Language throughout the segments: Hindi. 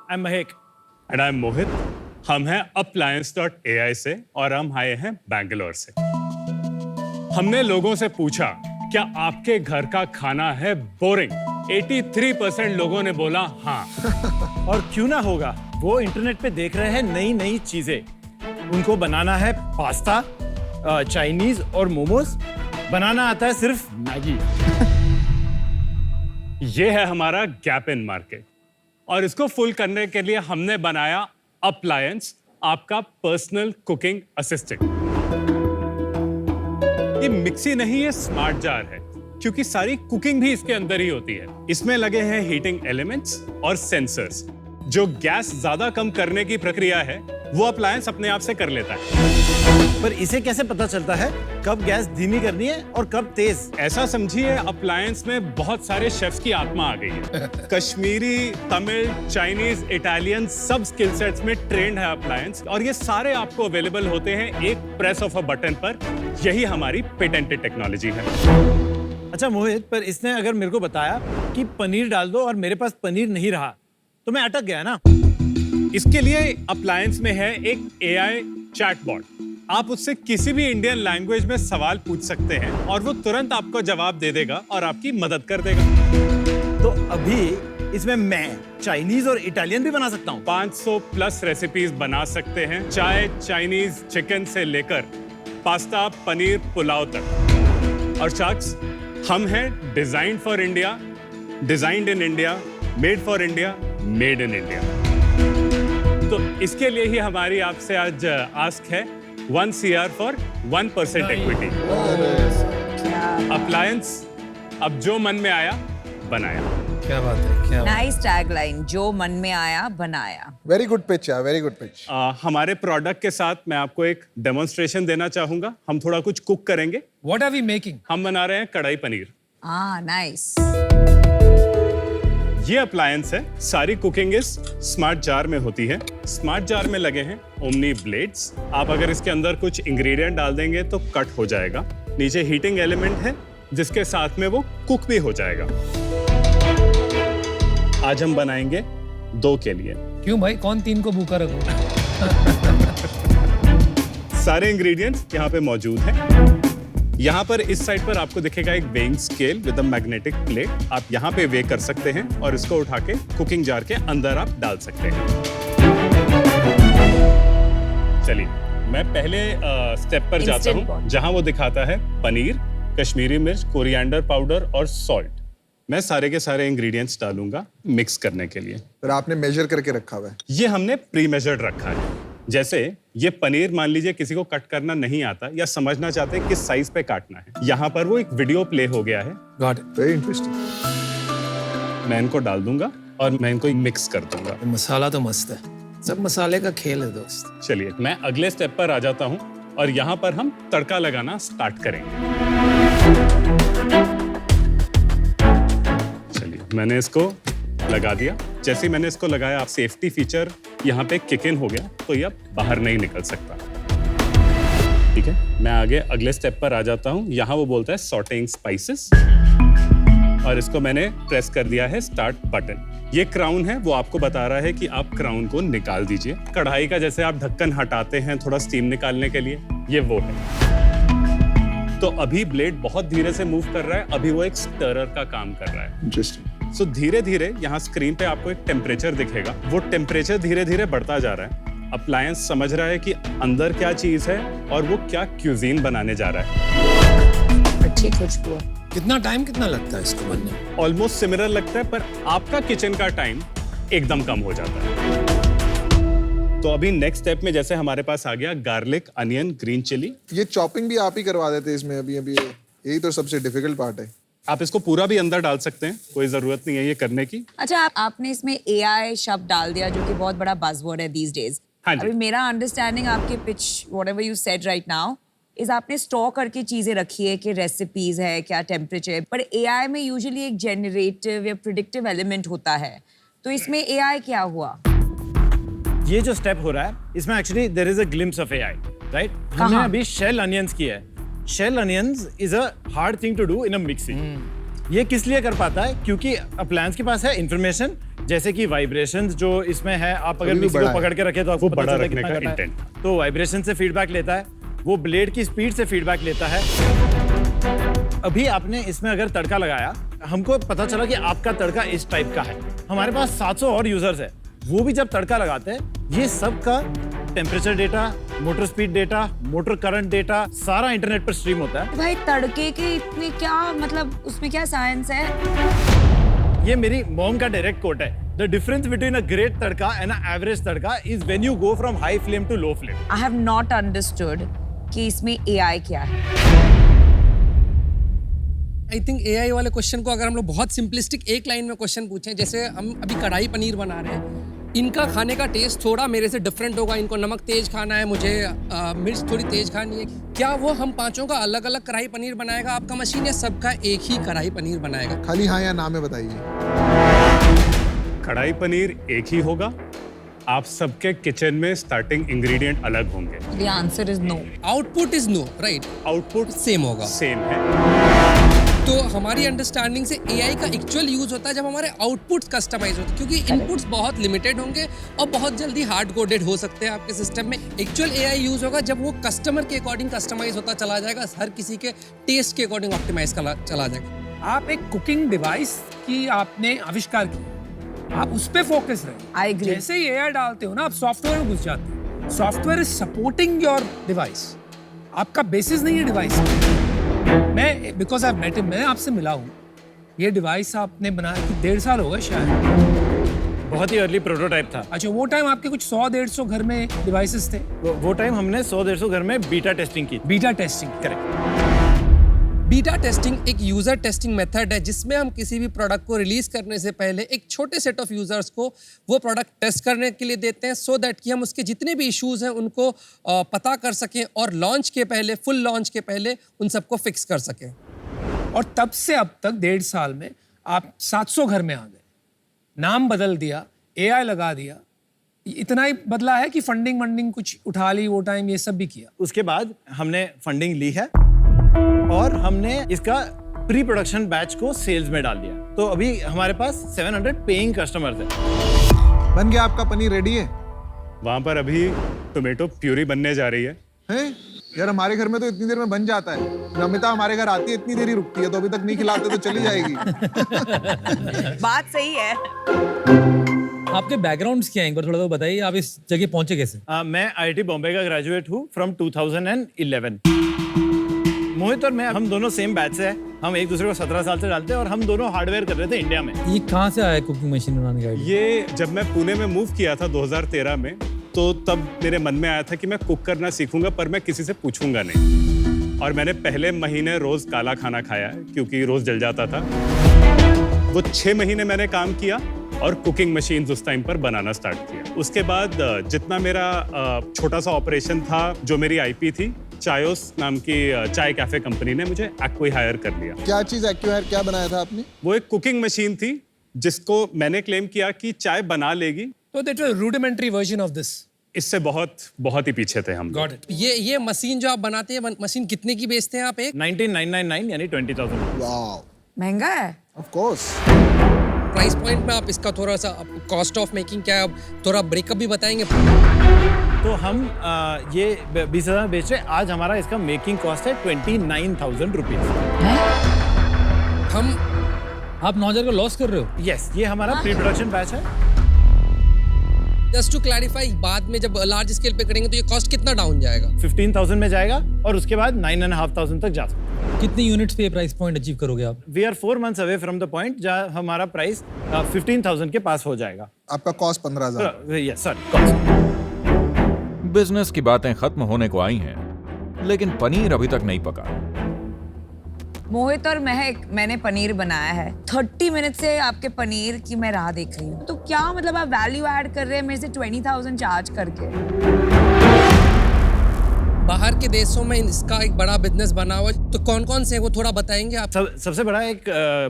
I am Mahak and I am मोहित। हम हैं appliance.ai से और हम आए हैं बैंगलोर से। हमने लोगों से पूछा, क्या आपके घर का खाना है बोरिंग? 83% लोगों ने बोला हाँ। और क्यों ना होगा, वो इंटरनेट पे देख रहे हैं नई नई चीजें। उनको बनाना है पास्ता, चाइनीज और मोमोज। बनाना आता है सिर्फ मैगी। ये है हमारा गैप इन मार्केट और इसको फुल करने के लिए हमने बनाया अप्लायंस, आपका पर्सनल कुकिंग असिस्टेंट। ये मिक्सी नहीं, ये स्मार्ट जार है क्योंकि सारी कुकिंग भी इसके अंदर ही होती है। इसमें लगे हैं हीटिंग एलिमेंट्स और सेंसर्स। जो गैस ज्यादा कम करने की प्रक्रिया है वो अप्लायंस अपने आप से कर लेता है। पर इसे कैसे पता चलता है कब गैस धीमी करनी है और कब तेज? ऐसा समझिए, अप्लायंस में बहुत सारे शेफ्स की आत्मा आ गई है। कश्मीरी, तमिल, चाइनीज, इटालियन सब स्किल सेट्स में ट्रेंड है अप्लायंस, और ये सारे आपको अवेलेबल होते हैं एक प्रेस ऑफ अ बटन पर। यही हमारी पेटेंटेड टेक्नोलॉजी है। अच्छा मोहित, पर इसने अगर मेरे को बताया कि पनीर डाल दो और मेरे पास पनीर नहीं रहा तो मैं अटक गया ना। इसके लिए अप्लायंस में है एक AI चैटबॉट। आप उससे किसी भी इंडियन लैंग्वेज में सवाल पूछ सकते हैं और वो तुरंत आपको जवाब दे देगा और आपकी मदद कर देगा। तो अभी इसमें मैं चाइनीज और इटालियन भी बना सकता हूँ। 500 प्लस रेसिपीज बना सकते हैं, चाहे चाइनीज चिकन से लेकर पास्ता, पनीर, पुलाव तक। और शख्स, हम हैं design for India, designed in India, made for India, made in India. तो इसके लिए ही हमारी आपसे आज आस्क है 1 CR फॉर 1% इक्विटी। अप्लायंस, अब जो मन में आया बनाया। क्या बात है, क्या नाइस टैगलाइन, जो मन में आया बनाया। वेरी गुड पिच यार, वेरी गुड पिच। हमारे प्रोडक्ट के साथ मैं आपको एक डेमोन्स्ट्रेशन देना चाहूंगा। हम थोड़ा कुछ कुक करेंगे। What are we making? हम बना रहे हैं कढ़ाई पनीर। नाइस। ये अप्लायंस है, सारी कुकिंग इस स्मार्ट जार में होती है। स्मार्ट जार में लगे हैं ओमनी ब्लेड्स। आप अगर इसके अंदर कुछ इंग्रेडिएंट डाल देंगे तो कट हो जाएगा। नीचे हीटिंग एलिमेंट है जिसके साथ में वो कुक भी हो जाएगा। आज हम बनाएंगे 2 के लिए। क्यों भाई, कौन 3 को भूखा रखो? सारे इंग्रेडिएंट्स यहाँ पे मौजूद हैं। यहाँ पर इस साइड पर आपको दिखेगा एक weighing scale with a magnetic plate. आप यहाँ पे वे कर सकते हैं और इसको उठा के कुकिंग जार के अंदर आप डाल सकते हैं। चलिए, मैं पहले स्टेप पर जाता हूँ जहाँ वो दिखाता है पनीर, कश्मीरी मिर्च, कोरिएंडर पाउडर और सॉल्ट। मैं सारे के सारे इंग्रेडिएंट्स डालूंगा मिक्स करने के लिए। पर आपने मेजर करके रखा हुआ है? ये हमने प्री मेजर्ड रखा है। जैसे ये पनीर, मान लीजिए किसी को कट करना नहीं आता या समझना चाहते हैं किस साइज पे काटना है, यहाँ पर वो एक वीडियो प्ले हो गया है। Got it. Very interesting. मैं इनको डाल दूंगा और मैं इनको मिक्स कर दूंगा। मसाला तो मस्त है, सब मसाले का खेल है दोस्त। चलिए, मैं अगले स्टेप पर आ जाता हूँ और यहाँ पर हम तड़का लगाना स्टार्ट करेंगे। चलिए, मैंने इसको लगा दिया। जैसे ही मैंने इसको लगाया, आप सेफ्टी फीचर यहाँ पे किक इन हो गया, तो ये अब बाहर नहीं निकल सकता। ठीक है, मैं आगे अगले स्टेप पर आ जाता हूँ। यहाँ वो बोलता है सॉटेइंग स्पाइसेस और इसको मैंने प्रेस कर दिया है स्टार्ट बटन। ये क्राउन है, वो आपको बता रहा है कि आप क्राउन को निकाल दीजिए। कढ़ाई का जैसे आप ढक्कन हटाते हैं थोड़ा स्टीम निकालने के लिए, ये वो है। तो अभी ब्लेड बहुत धीरे से मूव कर रहा है, अभी वो एक स्टरर का काम कर रहा है। इंटरेस्टिंग। सो धीरे धीरे यहाँ स्क्रीन पे आपको एक टेम्परेचर दिखेगा। वो टेम्परेचर धीरे धीरे बढ़ता जा रहा है। अप्लायंस समझ रहा है कि अंदर क्या चीज है और वो क्या क्यूजीन बनाने जा रहा है। अच्छी खुशबू। कितना टाइम कितना लगता है इसको बनने में? ऑलमोस्ट सिमिलर लगता है, पर आपका किचन का टाइम एकदम कम हो जाता है। तो अभी नेक्स्ट स्टेप में जैसे हमारे पास आ गया गार्लिक, अनियन, ग्रीन चिली। ये चॉपिंग भी आप ही करवा देते इसमें अभी अभी? यही तो सबसे डिफिकल्ट पार्ट है। आप इसको पूरा भी अंदर डाल सकते हैं, कोई जरूरत नहीं है ये करने की। अच्छा, आपने इसमें AI शब्द डाल दिया जो कि बहुत बड़ा बज़वर्ड है these days। हाँ जी। अभी मेरा अंडरस्टैंडिंग आपके pitch, whatever you said right now, is आपने स्टॉक करके चीजें रखी है कि रेसिपीज है, क्या टेम्परेचर, पर AI में यूजुअली एक जनरेटिव या प्रिडिक्टिव एलिमेंट होता है, तो इसमें AI क्या हुआ? ये जो स्टेप हो रहा है इसमें actually there is a glimpse of AI, right? हमने अभी शेल अनियंस किया है। Shell onions is a hard thing to do in a mixie. ये किस लिए कर पाता है? क्योंकि अप्लायंस के पास है इंफॉर्मेशन जैसे कि वाइब्रेशंस जो इसमें है, आप अगर अभी भी मिक्सी को बड़ा है। पकड़ के रखे तो आपको वो पता बड़ा चलता है रखने कितना का कर रहा है। intent। तो वाइब्रेशन से फीडबैक लेता है, वो ब्लेड की स्पीड से फीडबैक लेता है। अभी आपने इसमें अगर तड़का लगाया, हमको पता चला कि आपका तड़का इस टाइप का है। हमारे पास 700 और यूजर्स है, वो भी जब तड़का लगाते हैं, ये सब का temperature data, motor speed data, motor current data सारा इंटरनेट पर स्ट्रीम होता है। भाई तड़के के इतने क्या मतलब उसमें क्या साइंस है? ये मेरी मॉम का डायरेक्ट कोट है, the difference between a great tadka and a average tadka is when you go from high flame to low flame. I have not understood कि इसमें एआई क्या है। आई थिंक एआई वाले क्वेश्चन को अगर हम लोग बहुत सिंपलिस्टिक एक लाइन में क्वेश्चन पूछें, जैसे हम अभी कढ़ाई पनीर बना रहे हैं, इनका खाने का टेस्ट थोड़ा मेरे से डिफरेंट होगा, इनको नमक तेज खाना है, मुझे मिर्च थोड़ी तेज खानी है, क्या वो हम पांचों का अलग अलग कढ़ाई पनीर बनाएगा आपका मशीन, या सबका एक ही कढ़ाई पनीर बनाएगा? खाली हाँ या ना में बताइए। कढ़ाई पनीर एक ही होगा, आप सबके किचन में स्टार्टिंग इंग्रेडिएंट अलग होंगे, the answer is no. Output is no, right? Output same होगा। सेम है। तो हमारी अंडरस्टैंडिंग से एआई का एक्चुअल यूज होता है जब हमारे आउटपुट्स कस्टमाइज होते हैं, क्योंकि इनपुट्स बहुत लिमिटेड होंगे और बहुत जल्दी हार्ड कोडेड हो सकते हैं आपके सिस्टम में। एक्चुअल एआई यूज होगा जब वो कस्टमर के अकॉर्डिंग कस्टमाइज होता चला जाएगा, हर किसी के टेस्ट के अकॉर्डिंग ऑप्टिमाइज चला जाएगा। आप एक कुकिंग डिवाइस की आपने आविष्कार किया, आप उस पे फोकस I रहे। agree. जैसे ही एआई डालते हो ना, आप सॉफ्टवेयर में घुस जाते हो। Software is supporting your device, आपका बेसिस नहीं है डिवाइस। मैं बिकॉज आई मेट हिम, मैं आपसे मिला हूँ। ये डिवाइस आपने बनाया कि 1.5 साल हो गए शायद। बहुत ही अर्ली प्रोटोटाइप था। अच्छा, वो टाइम आपके कुछ 100-150 घर में डिवाइसेस थे? वो टाइम हमने 100-150 घर में बीटा टेस्टिंग की। Beta testing. Correct. Beta testing एक यूजर टेस्टिंग मेथड है जिसमें हम किसी भी प्रोडक्ट को रिलीज करने से पहले एक छोटे सेट ऑफ यूजर्स को वो प्रोडक्ट टेस्ट करने के लिए देते हैं, सो दैट कि हम उसके जितने भी इश्यूज हैं उनको पता कर सकें और लॉन्च के पहले, फुल लॉन्च के पहले उन सबको फिक्स कर सकें। और तब से अब तक 1.5 साल में आप 700 घर में आ गए, नाम बदल दिया, एआई लगा दिया। इतना ही बदला है कि फंडिंग कुछ उठा ली वो टाइम, ये सब भी किया? उसके बाद हमने फंडिंग ली है और हमने इसका प्री प्रोडक्शन बैच को सेल्स में डाल दिया। तो अभी हमारे पास 700 पेइंग कस्टमर्स हैं। बन गया आपका पनीर रेडी है? वहां पर अभी टोमेटो प्यूरी बनने जा रही है। हैं? यार हमारे घर में तो इतनी देर में बन जाता है। नमिता हमारे घर आती है, इतनी देर ही रुकती है, तो अभी तक नहीं खिलाते तो चली जाएगी। बात सही है। आपके बैकग्राउंड्स क्या हैं, एक बार थोड़ा तो बताइए, आप इस जगह पहुंचे कैसे? मैं IIT बॉम्बे का ग्रेजुएट हूँ फ्रॉम 2011। मोहित और मैं, हम दोनों सेम बैच से हैं। हम एक दूसरे को 17 साल से डालते हैं और हम दोनों हार्डवेयर कर रहे थे इंडिया में। ये कहाँ से आया कुकिंग मशीन बनाने का आइडिया? ये जब मैं पुणे में मूव किया था 2013 में, तो तब मेरे मन में आया था कि मैं कुक करना सीखूंगा, पर मैं किसी से पूछूंगा नहीं। और मैंने पहले महीने रोज काला खाना खाया क्योंकि रोज जल जाता था। वो 6 महीने मैंने काम किया और कुकिंग मशीन्स उस टाइम पर बनाना स्टार्ट किया। उसके बाद जितना मेरा छोटा सा ऑपरेशन था, जो मेरी आईपी थी, चायोस नाम की चाय कैफे कंपनी ने मुझे एक्वाहायर कर लिया। क्या चीज एक्वाहायर, क्या बनाया था आपने? वो एक कुकिंग मशीन थी जिसको मैंने क्लेम किया कि चाय बना लेगी। तो that was rudimentary version of this. इससे बहुत ही पीछे थे हम। Got it. ये मशीन जो आप बनाते हैं, मशीन कितने की बेचते हैं आप? एक 19,999 यानी 20,000। वाओ, महंगा है। Of course. प्राइस पॉइंट में आप इसका थोड़ा सा कॉस्ट ऑफ मेकिंग क्या है, आप थोड़ा ब्रेकअप भी बताएंगे? तो हम ये 20,000 बेच रहे हैं। आज हमारा इसका मेकिंग कॉस्ट है 29,000 रुपीज। हम आप 9,000 का लॉस कर रहे हो? यस, ये हमारा प्री प्रोडक्शन बैच है। जस्ट टू क्लैरिफाई, बाद में जब लार्ज स्केल पे करेंगे तो ये कॉस्ट कितना डाउन जाएगा? 15,000 में जाएगा और उसके बाद 9,500 तक जा सकते हैं। कितनी यूनिट्स पे प्राइस पॉइंट अचीव करोगे आप? We are 4 months away from the point जहाँ हमारा प्राइस 15,000 के पास हो जाएगा। आपका कॉस्ट 15,000। Yes sorry. बिजनेस की बातें खत्म होने को आई हैं, लेकिन पनीर अभी तक नहीं पका। मोहित और महक, मैंने पनीर बनाया है। 30 मिनट से आपके पनीर की मैं राह देख रही हूँ। तो क्या मतलब आप वैल्यू ऐड कर रहे हैं मेरे से 20,000 चार्ज करके? बाहर के देशों में इसका एक बड़ा बिजनेस बना हुआ है, तो कौन कौन से हैं वो थोड़ा बताएंगे आप? सबसे बड़ा एक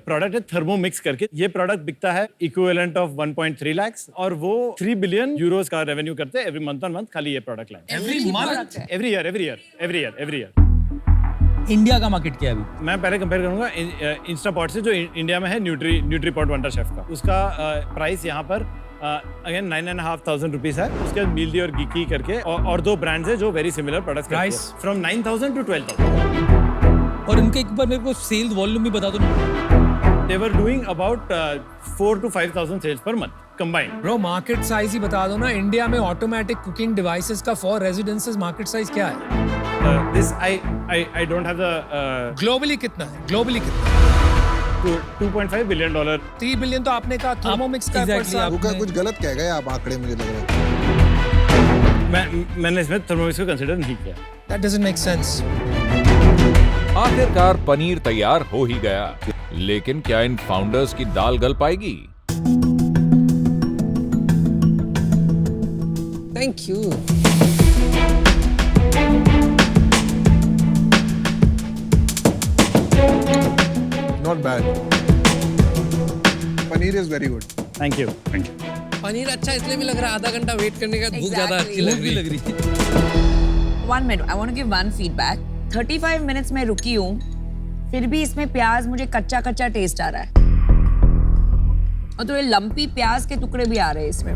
प्रोडक्ट है थर्मोमिक्स करके। ये प्रोडक्ट बिकता है इक्विवेलेंट ऑफ 1.3 लाख और वो 3 बिलियन यूरोस का रेवेन्यू करते हैं एवरी मंथ ऑन मंथ, खाली ये product line. Every month? Every year India का मार्केट क्या है अभी? मैं पहले कंपेयर करूंगा इंस्टापॉट से, जो इंडिया में है न्यूट्रीपॉट वंडर शेफ का। उसका प्राइस यहाँ पर अगेन 9,500 रुपीज है। उसके बाद मील्दी और गीकी करके और दो ब्रांड्स है जो very similar products Price? From 9,000 to 12,000। और इनके एक बार मेरे को सेल्स वॉल्यूम भी बता दो ना। They were doing about 4,000 to 5,000 sales per month combined. Bro market size ही बता दो ना, इंडिया में ऑटोमेटिक कुकिंग डिवाइसेस का फॉर रेजिडेंसेस मार्केट साइज क्या है? This I don't have the globally कितना है? ग्लोबली कितना है? $2.5 billion. 3 बिलियन तो आपने कहा थर्मोमिक्स का Exactly, per साल। आप- रुका, कुछ गलत कह गए आप आंकड़े, मुझे लग रहा है। मैंने इसमें थर्मोमिक्स को कंसिडर नहीं किया। That doesn't make sense. आखिरकार पनीर तैयार हो ही गया, लेकिन क्या इन फाउंडर्स की दाल गल पाएगी? Thank you. Not bad. Paneer is very good. Thank you. Thank you. Paneer अच्छा इसलिए भी लग रहा है, आधा घंटा वेट करने का भूख ज्यादा अच्छी Exactly. लग रही है। 1 minute, I want to give one feedback. 35 minutes में रुकी हूँ, फिर भी इसमें प्याज मुझे कच्चा कच्चा टेस्ट आ रहा है, और थोड़े लंपी प्याज के टुकड़े भी आ रहे हैं इसमें।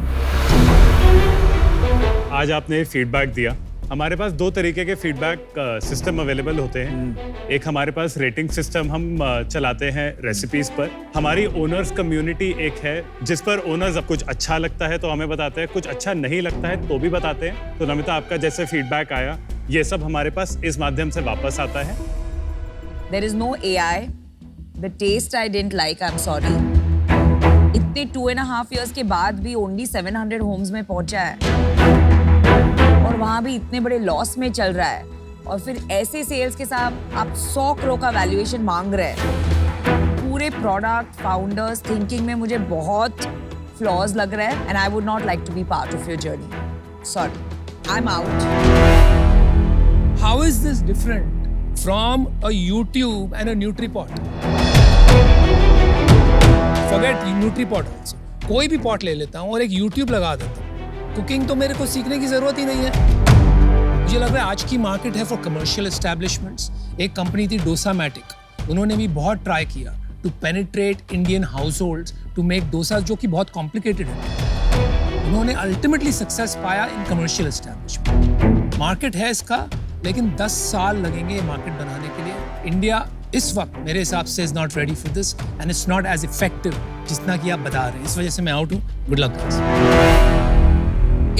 आज आपने फीडबैक दिया। हमारे पास दो तरीके के फीडबैक सिस्टम अवेलेबल होते हैं। एक हमारे पास रेटिंग सिस्टम हम चलाते हैं रेसिपीज पर। हमारी ओनर्स कम्युनिटी एक है जिस पर ओनर्स अब कुछ अच्छा लगता है तो हमें बताते हैं, कुछ अच्छा नहीं लगता है तो भी बताते हैं। तो नमिता, आपका जैसे फीडबैक आया, ये सब हमारे पास इस माध्यम से वापस आता है। There is no AI. The taste I didn't like, I'm sorry. इतने 2.5 years के बाद भी only 700 homes में पहुंचा है, और वहां भी इतने बड़े लॉस में चल रहा है, और फिर ऐसे सेल्स के साथ आप 100 करोड़ का वैल्यूएशन मांग रहे हैं। पूरे प्रोडक्ट फाउंडर्स थिंकिंग में मुझे बहुत फ्लॉज लग रहा है, and I would not like to be part of your journey. Sorry, I am out. How is this different from a YouTube and a NutriPot? Forget NutriPot also. कोई भी पॉट ले लेता हूँ और एक YouTube लगा देता हूँ। कुकिंग तो मेरे को सीखने की जरूरत ही नहीं है। मुझे लग रहा है आज की मार्केट है फॉर कमर्शियल एस्टैब्लिशमेंट्स। एक कंपनी थी डोसामैटिक, उन्होंने भी बहुत ट्राई किया to penetrate Indian households to make dosa, जो कि बहुत कॉम्प्लिकेटेड है। उन्होंने अल्टीमेटली सक्सेस पाया इन कमर्शियल एस्टैब्लिशमेंट। मार्केट है इसका, लेकिन 10 साल लगेंगे ये मार्केट बनाने के लिए। इंडिया इस वक्त मेरे हिसाब से is not ready for this, and it's not as effective जितना कि आप बता रहे हैं। इस वजह से मैं आउट हूँ। Good luck guys.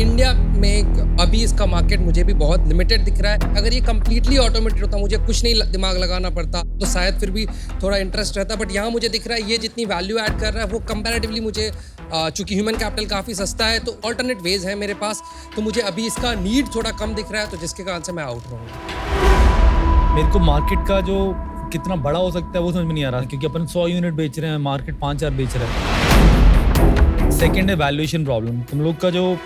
इंडिया में अभी इसका मार्केट मुझे भी बहुत लिमिटेड दिख रहा है। अगर ये कम्प्लीटली ऑटोमेटेड होता, मुझे कुछ नहीं दिमाग लगाना पड़ता, तो शायद फिर भी थोड़ा इंटरेस्ट रहता। बट यहाँ मुझे दिख रहा है ये जितनी वैल्यू ऐड कर रहा है वो कंपैरेटिवली मुझे, चूंकि ह्यूमन कैपिटल काफ़ी सस्ता है तो ऑल्टरनेट वेज है मेरे पास, तो मुझे अभी इसका नीड थोड़ा कम दिख रहा है, तो जिसके कारण से मैं आउट रहूँगा। मेरे को मार्केट का जो कितना बड़ा हो सकता है वो समझ में नहीं आ रहा, क्योंकि अपन 100 यूनिट बेच रहे हैं, मार्केट 5,000 बेच रहा है। सेकेंड है वैल्यूएशन प्रॉब्लम। तुम लोग का जो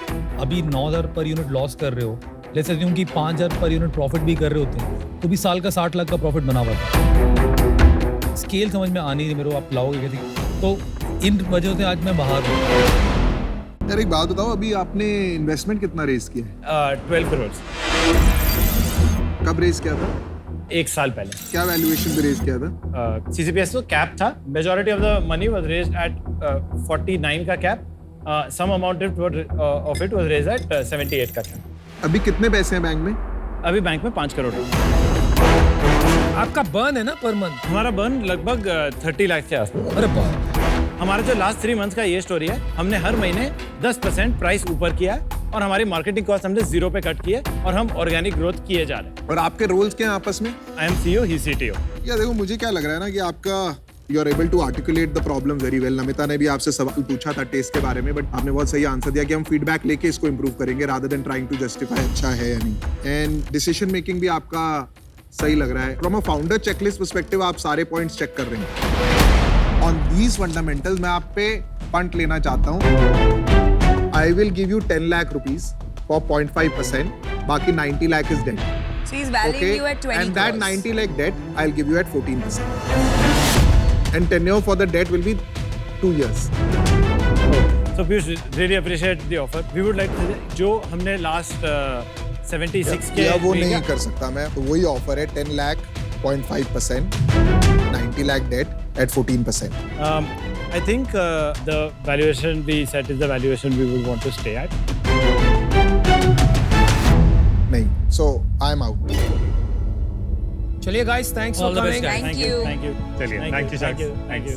अभी 9,000 पर यूनिट लॉस कर रहे हो, लेट्स अज्यूम कि 5,000 पर यूनिट प्रॉफिट भी कर रहे होते हैं, तो भी साल का 60 लाख का प्रॉफिट बना हुआ था। स्केल समझ में आनी नहीं मेरे को, आप लाओगे कैसे? तो इन वजह से आज मैं बाहर हूँ। यार एक बात बताओ, अभी आपने इन्वेस्टमेंट कितना रेज किया है? 12 करोड़ कब रेज किया था? 1 साल पहले। क्या वैल्यूएशन पे रेज किया था? CCPS तो कैप था। Majority of the money was raised at 49 का cap. Some amount of it was raised at 78 का कैप। अभी कितने पैसे हैं बैंक में? अभी बैंक में 5 करोड़ है। आपका बर्न है ना पर मंथ? हमारा बर्न लगभग 30 लाख के आसपास। अरे बाप, हमारा जो लास्ट 3 मंथ्स का ये स्टोरी है, हमने हर महीने 10% प्राइस ऊपर किया है, और हमारी मार्केटिंग कॉस्ट हमने 0 पे कट की है, और हम ऑर्गेनिक ग्रोथ किए जा रहे हैं। और आपके रोल्स क्या हैं आपस में? I am CEO, he CTO। या देखो, मुझे क्या लग रहा है ना कि आपका you are able to articulate the problem very well. Namita ने भी आपसे सवाल पूछा था टेस्ट के बारे में, बट आपने बहुत सही आंसर दिया कि हम फीडबैक लेके इसको इंप्रूव करेंगे rather than trying to justify अच्छा है या नहीं। एंड डिसीजन मेकिंग भी आपका सही लग रहा है। From a founder checklist perspective आप सारे पॉइंट्स चेक कर रहे हैं। ऑन दीज फंडामेंटल्स मैं आप पे पंट लेना चाहता हूँ। I will give you 10 lakh rupees for 0.5%, बाकी 90 lakh is debt. So he's valuing you at 20 And that crores. 90 lakh debt, I'll give you at 14%. And tenure for the debt will be 2 years. So Piyush, really appreciate the offer. We would like to, जो हमने लास्ट 76 के या वो में नहीं क्या- कर सकता मैं, तो वही ऑफर है 10 lakh 8.5%, 90 lakh debt at 14%. I think the valuation we set is the valuation we would want to stay at. नहीं, so I'm out. चलिए guys, thanks for All the best, coming. guys. Thank you. Thank you. चलिए, Thank thank you, Thank Shaks. you. Thank you.